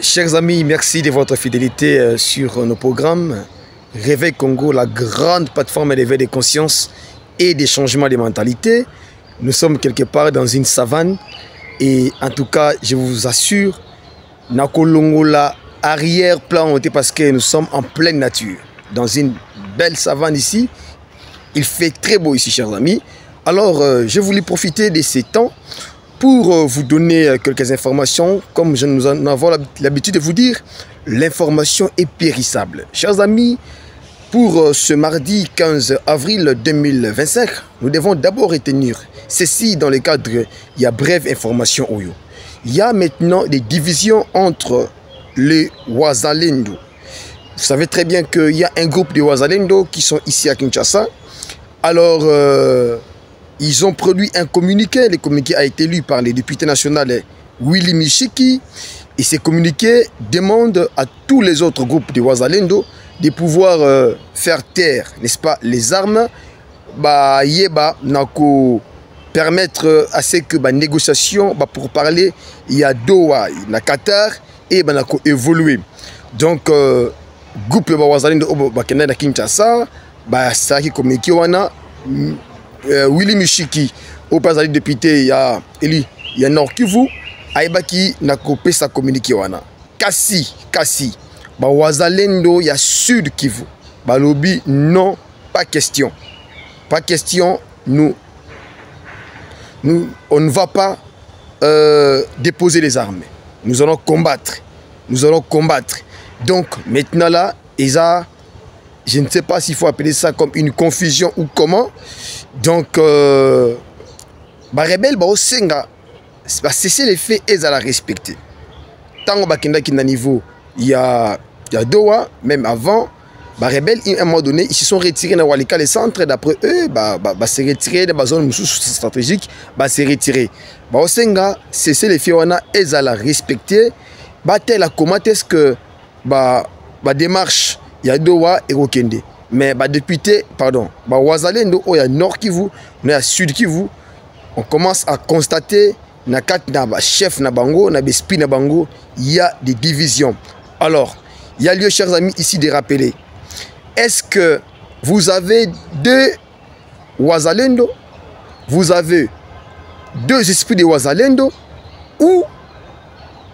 Chers amis, merci de votre fidélité sur nos programmes. Réveil Congo, la grande plateforme d'éveil des consciences et des changements de mentalité. Nous sommes quelque part dans une savane et en tout cas, je vous assure, Nakolongola arrière-plan parce que nous sommes en pleine nature, dans une belle savane ici. Il fait très beau ici, chers amis. Alors, je voulais profiter de ces temps pour vous donner quelques informations. Comme nous en avons l'habitude de vous dire, l'information est périssable. Chers amis, pour ce mardi 15 avril 2025, nous devons d'abord retenir ceci dans le cadre, il y a brève information. Il y a maintenant des divisions entre les Wazalendo. Vous savez très bien qu'il y a un groupe de Wazalendo qui sont ici à Kinshasa. Alors, ils ont produit un communiqué. Le communiqué a été lu par le député national Willy Mishiki. Et ce communiqué demande à tous les autres groupes de Wazalendo de pouvoir faire taire, n'est-ce pas, les armes, permettre à ce que négociation pour parler, il y a Doha, il y a Qatar et évoluer. Donc, groupe de Wazalendo au Kinshasa, ça qui communiqué wana Willy Mishiki au président député il y a Nord Kivu aibaki na kopé sa communiqué wana kasi Wazalendo il y a Sud Kivu balobi non, pas question on ne va pas déposer les armes, nous allons combattre donc maintenant là je ne sais pas s'il faut appeler ça comme une confusion ou comment. Donc, rebelle, cesser les faits et à la respecter. Tant que niveau, il y a Doha, même avant, rebelle, à un moment donné, ils se sont retirés dans Walika, les centres, d'après eux, se retirer dans la zone stratégique, se retirer. Cesser les faits et à la respecter. Comment est-ce que démarche il y a Doha et Okende. Mais député, pardon, Wazalendo, il y a Nord Kivu, il y a Sud Kivu. On commence à constater, na chef na bango, na bespi na bango, il y a des divisions. Alors, il y a lieu, chers amis, ici de rappeler. Est-ce que vous avez deux Wazalendo, vous avez deux esprits de Wazalendo, ou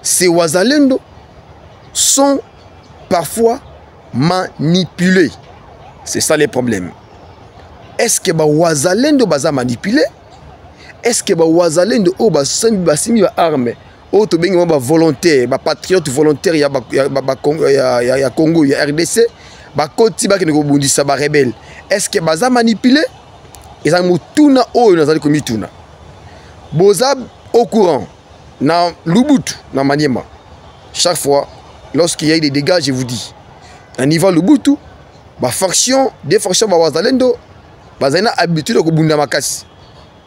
ces Wazalendo sont parfois manipulé? C'est ça les problèmes. Est-ce que Wazalendo baza manipulé? Est-ce que Wazalendo basimi arme auto bengi volontaire, patriote volontaire ya Congo, ya RDC, koti ne ko bundisa rebelle. Est-ce que baza manipulé? Eza mutuna oyo nazali komituna. Boza au courant na Lubutu na Maniema. Chaque fois lorsqu'il y a eu des dégâts, je vous dis, à niveau Lubutu, des factions Wazalendo, ont habitué de Bunda Makasi.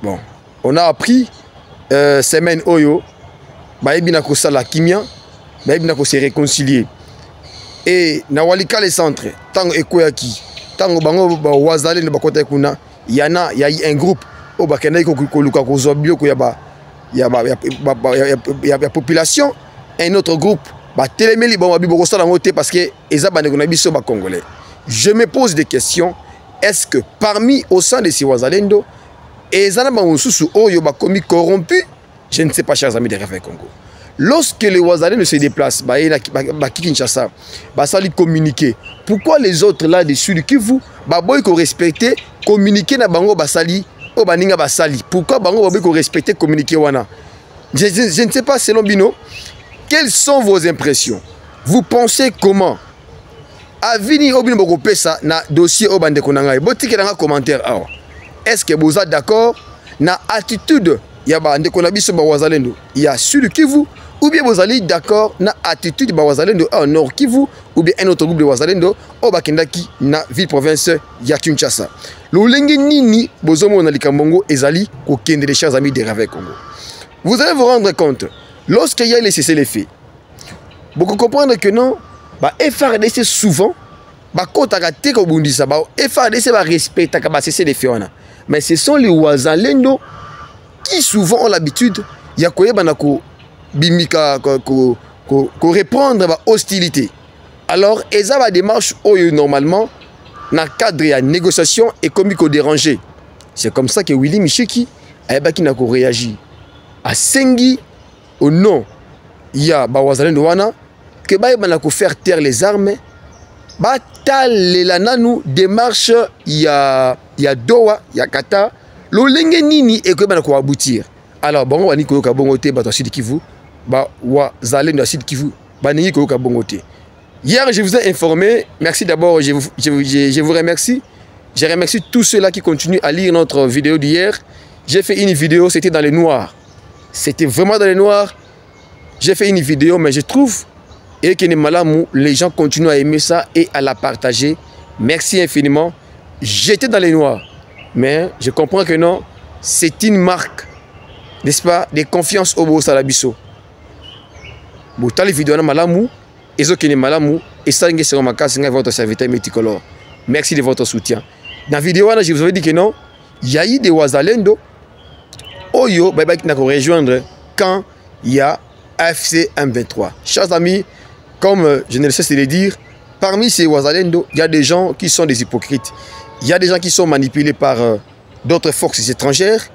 Bon, on a appris semaine Oyo, Baïbina Sala Kimia, Baïbina se réconcilier. Et na Walika les centres, tant Ekoyaki, tant Bango Wazalendo Bakota Kuna, il y a un groupe au Bakana Koluka Kozobio, il y a la population, un autre groupe. Parce que Congolais. Je me pose des questions. Est-ce que parmi au sein de ces Wazalendo, corrompus, je ne sais pas, chers amis de Réveil Congo. Lorsque les Wazalendo se déplacent, Kinshasa, ça lui communiquer. Pourquoi les autres là dessus qui vous, respecter, communiquer na bango basali, baninga basali. Pourquoi bango respecter, communiquer wana? Je ne sais pas selon Bino. Quelles sont vos impressions? Vous pensez comment? Avini obino boko pesa na dossier obande konanga. Botiki na commentaire awa. Est-ce que vous êtes d'accord na attitude ya bande konabiso ba Wazalendo? Il y a Sud Kivu ou bien vous allez d'accord na attitude ba Wazalendo au Nord Kivu ou bien un autre groupe de Wazalendo au Bakendaki na ville province ya Kinshasa. Lolengi nini bozomo na likambongo ezali ko kende les chers amis de Réveil Congo. Vous allez vous rendre compte. Lorsqu'il y a laissé les faits, vous comprenez que non, FRDC souvent, FRDC respecte les faits. Mais ce sont les Wazalendo qui souvent ont l'habitude, il y a bimika répondre à hostilité. Alors, ils ont des démarches normalement dans le cadre de la négociation et comme il déranger. C'est comme ça que Willy Micheki a réagi. À Sengi, au nom, il y a Bawazalen Douana, que il faire taire les armes. Les lananu démarche, il y a Doha, il y a Qatar. L'olenge nini et que il aboutir. Alors, bon, on va dire que bongote, Sud Kivu, Wazalen de Sud Kivu, bongote. Hier, je vous ai informé. Merci d'abord, je vous remercie. Je remercie tous ceux-là qui continuent à lire notre vidéo d'hier. J'ai fait une vidéo, c'était dans le noir. C'était vraiment dans le noir. J'ai fait une vidéo, mais je trouve et que les gens continuent à aimer ça et à la partager. Merci infiniment. J'étais dans les noirs. Mais je comprends que non, c'est une marque, n'est-ce pas, de confiance au beau Salabiso. Bon, les vidéos malamou, et ceux qui ne malamou, et ça, c'est votre serviteur multicolore. Merci de votre soutien. Dans la vidéo, je vous avais dit que non, il y a eu des Wazalendo, Oyo, qui n'a qu'à rejoindre quand il y a AFC M23. Chers amis, comme je ne le sais de dire, parmi ces Wazalendo, il y a des gens qui sont des hypocrites. Il y a des gens qui sont manipulés par d'autres forces étrangères.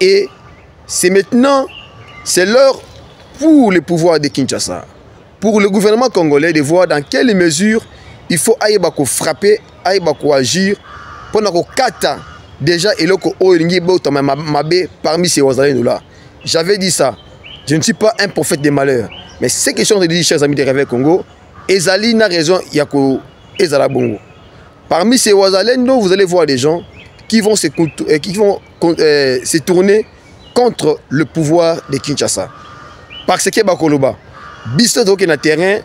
Et c'est maintenant, c'est l'heure pour le pouvoir de Kinshasa, pour le gouvernement congolais de voir dans quelle mesure il faut frapper, agir, pour que kata déjà et parmi ces Wazalendo-là. J'avais dit ça. Je ne suis pas un prophète des malheurs. Mais c'est question de dire, chers amis de Réveil Congo, Ezali n'a raison, Yako Ezala Bongo. Parmi ces Wazalendo, vous allez voir des gens qui vont se tourner contre le pouvoir de Kinshasa. Parce que Bakoloba, Bisto Toke na terrain,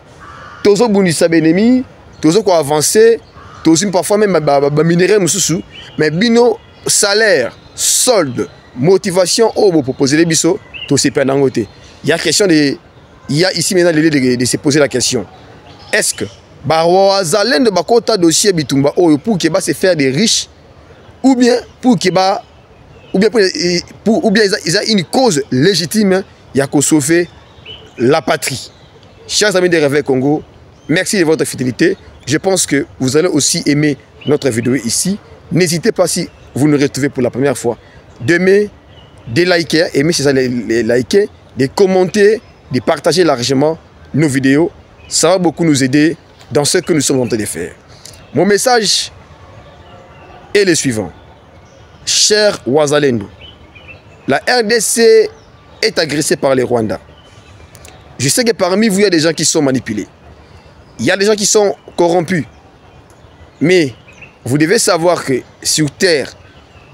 Tozo Bunisa Benemi, Tozo ko avancer, Tozo parfois même minerai Moussou, mais Bino, salaire, solde, motivation, pour proposer les biso, Tozo Penangote. Il y a question de. Il y a ici maintenant l'idée de se poser la question. Est-ce que Wazalendo Bakota dossier Bitumba pour qu'il va se faire des riches ou bien pour qu'il va ou bien ils ont une cause légitime il y a qu'à sauver la patrie. Chers amis de Réveil Congo, merci de votre fidélité. Je pense que vous allez aussi aimer notre vidéo ici. N'hésitez pas si vous nous retrouvez pour la première fois d'aimer, de liker, aimer c'est ça les liker, de commenter, de partager largement nos vidéos. Ça va beaucoup nous aider dans ce que nous sommes en train de faire. Mon message est le suivant. Cher Wazalendo, la RDC est agressée par les Rwandais. Je sais que parmi vous, il y a des gens qui sont manipulés. Il y a des gens qui sont corrompus. Mais vous devez savoir que sur Terre,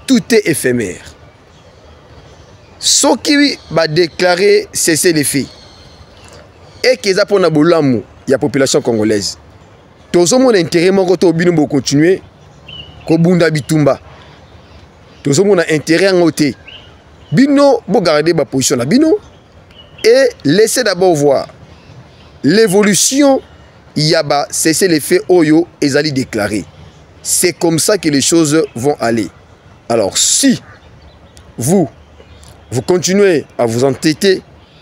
tout est éphémère. Ce qui va déclarer cesser les faits et qu'ils ont pour il y a la population congolaise. Tout le monde a intérêt à continuer à bunda bitumba. Tout le monde a intérêt à noter. Bino, vous gardez la position là, bino, et laissez d'abord voir l'évolution. Il y a cesser les faits Oyo et Zali déclaré. C'est comme ça que les choses vont aller. Alors si vous continuez à vous entêter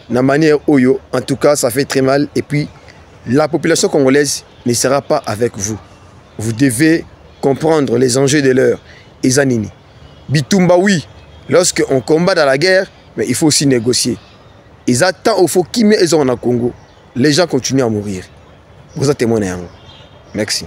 de la manière Oyo, en tout cas ça fait très mal et puis la population congolaise ne sera pas avec vous. Vous devez comprendre les enjeux de l'heure. Et Zanini. Bitumba oui, lorsqu'on combat dans la guerre, mais il faut aussi négocier. Ils attendent au faut qu'ils mettent en Congo. Les gens continuent à mourir. Vous êtes témoin. Merci.